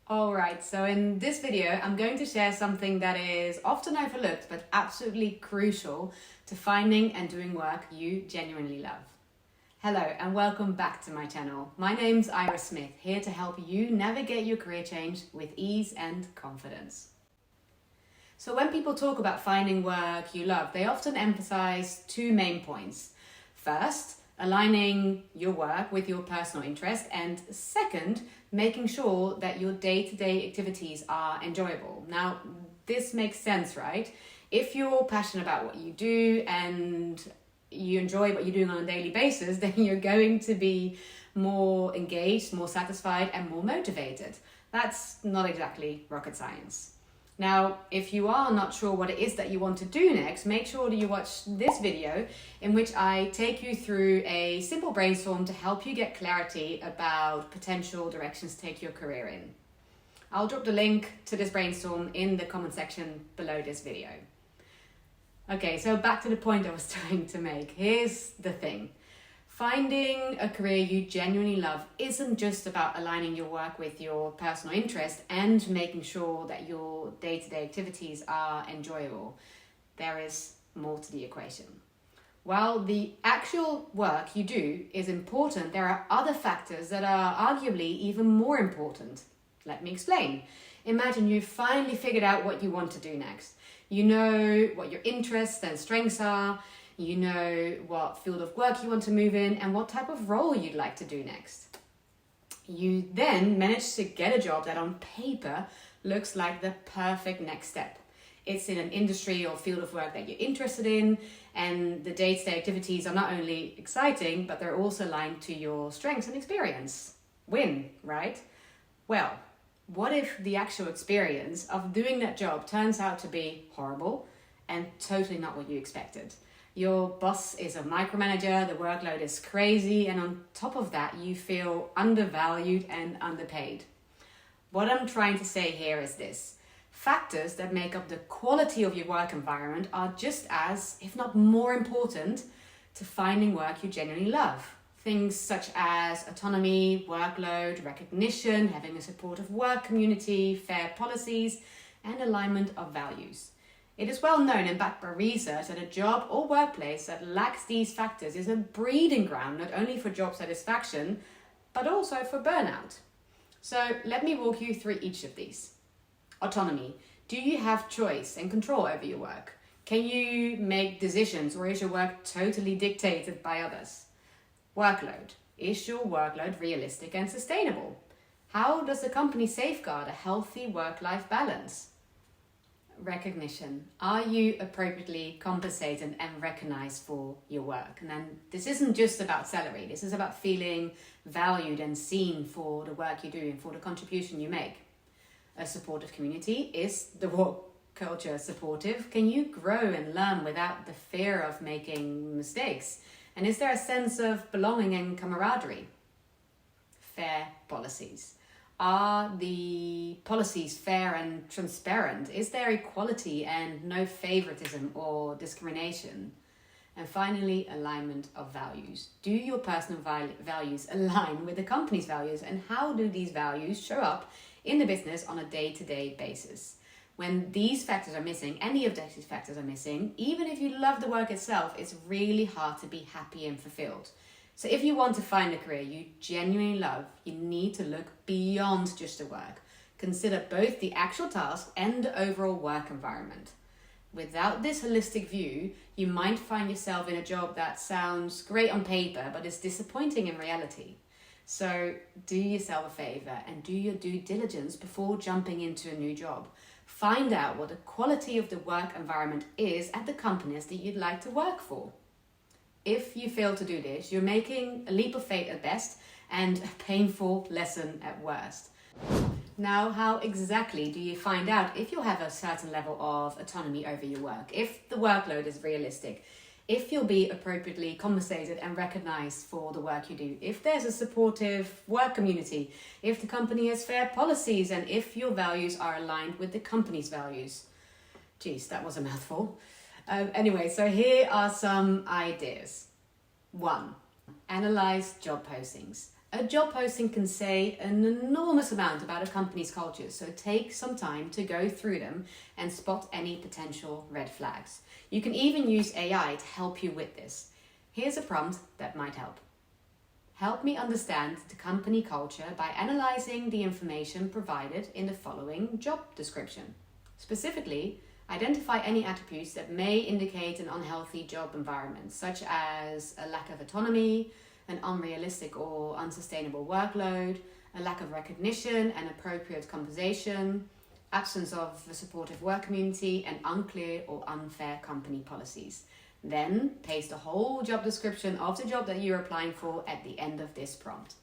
Alright, so in this video, I'm going to share something that is often overlooked, but absolutely crucial to finding and doing work you genuinely love. Hello, and welcome back to my channel. My name's Ira Smith, here to help you navigate your career change with ease and confidence. So when people talk about finding work you love, they often emphasize two main points. First, aligning your work with your personal interest, and second, making sure that your day-to-day activities are enjoyable. Now, this makes sense, right? If you're passionate about what you do and you enjoy what you're doing on a daily basis, then you're going to be more engaged, more satisfied, and more motivated. That's not exactly rocket science. Now, if you are not sure what it is that you want to do next, make sure that you watch this video in which I take you through a simple brainstorm to help you get clarity about potential directions to take your career in. I'll drop the link to this brainstorm in the comment section below this video. Okay, so back to the point I was trying to make. Here's the thing. Finding a career you genuinely love isn't just about aligning your work with your personal interest and making sure that your day-to-day activities are enjoyable. There is more to the equation. While the actual work you do is important, there are other factors that are arguably even more important. Let me explain. Imagine you've finally figured out what you want to do next. You know what your interests and strengths are. You know what field of work you want to move in and what type of role you'd like to do next. You then manage to get a job that on paper looks like the perfect next step. It's in an industry or field of work that you're interested in, and the day-to-day activities are not only exciting, but they're also aligned to your strengths and experience. Win, right? Well, what if the actual experience of doing that job turns out to be horrible and totally not what you expected? Your boss is a micromanager, the workload is crazy, and on top of that, you feel undervalued and underpaid. What I'm trying to say here is this. Factors that make up the quality of your work environment are just as, if not more important, to finding work you genuinely love. Things such as autonomy, workload, recognition, having a supportive work community, fair policies, and alignment of values. It is well known and backed by research that a job or workplace that lacks these factors is a breeding ground not only for job satisfaction, but also for burnout. So let me walk you through each of these. Autonomy. Do you have choice and control over your work? Can you make decisions, or is your work totally dictated by others? Workload. Is your workload realistic and sustainable? How does the company safeguard a healthy work-life balance? Recognition. Are you appropriately compensated and recognized for your work? And then this isn't just about salary. This is about feeling valued and seen for the work you do and for the contribution you make. A supportive community. Is the work culture supportive? Can you grow and learn without the fear of making mistakes? And is there a sense of belonging and camaraderie? Fair policies. Are the policies fair and transparent? Is there equality and no favoritism or discrimination? And finally, alignment of values. Do your personal values align with the company's values, and how do these values show up in the business on a day-to-day basis? When these factors are missing, any of these factors are missing, even if you love the work itself, it's really hard to be happy and fulfilled. So if you want to find a career you genuinely love, you need to look beyond just the work. Consider both the actual task and the overall work environment. Without this holistic view, you might find yourself in a job that sounds great on paper, but is disappointing in reality. So do yourself a favor and do your due diligence before jumping into a new job. Find out what the quality of the work environment is at the companies that you'd like to work for. If you fail to do this, you're making a leap of faith at best and a painful lesson at worst. Now, how exactly do you find out if you'll have a certain level of autonomy over your work, if the workload is realistic, if you'll be appropriately compensated and recognized for the work you do, if there's a supportive work community, if the company has fair policies, and if your values are aligned with the company's values? Geez, that was a mouthful. Anyway, so here are some ideas. 1. Analyze job postings. A job posting can say an enormous amount about a company's culture, so take some time to go through them and spot any potential red flags. You can even use AI to help you with this. Here's a prompt that might help. Help me understand the company culture by analyzing the information provided in the following job description. Specifically, identify any attributes that may indicate an unhealthy job environment, such as a lack of autonomy, an unrealistic or unsustainable workload, a lack of recognition and appropriate compensation, absence of a supportive work community, and unclear or unfair company policies. Then paste the whole job description of the job that you're applying for at the end of this prompt.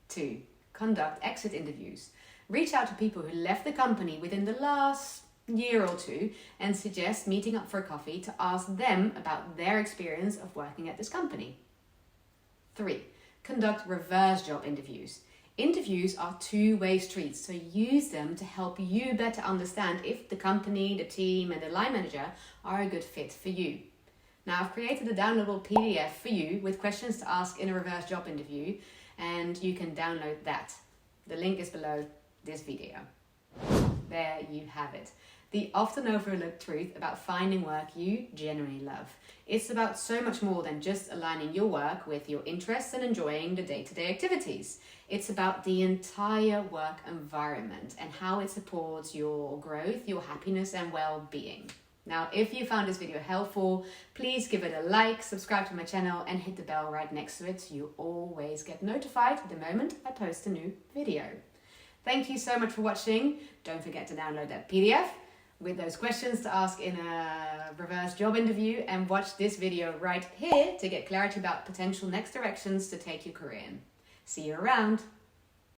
2. Conduct exit interviews. Reach out to people who left the company within the last year or two and suggest meeting up for a coffee to ask them about their experience of working at this company. 3. Conduct reverse job interviews. Interviews are two-way streets, so use them to help you better understand if the company, the team, and the line manager are a good fit for you. Now, I've created a downloadable PDF for you with questions to ask in a reverse job interview, and you can download that. The link is below this video. There you have it. The often overlooked truth about finding work you genuinely love. It's about so much more than just aligning your work with your interests and enjoying the day-to-day activities. It's about the entire work environment and how it supports your growth, your happiness, and well-being. Now, if you found this video helpful, please give it a like, subscribe to my channel, and hit the bell right next to it so you always get notified the moment I post a new video. Thank you so much for watching. Don't forget to download that PDF with those questions to ask in a reverse job interview, and watch this video right here to get clarity about potential next directions to take your career in. See you around.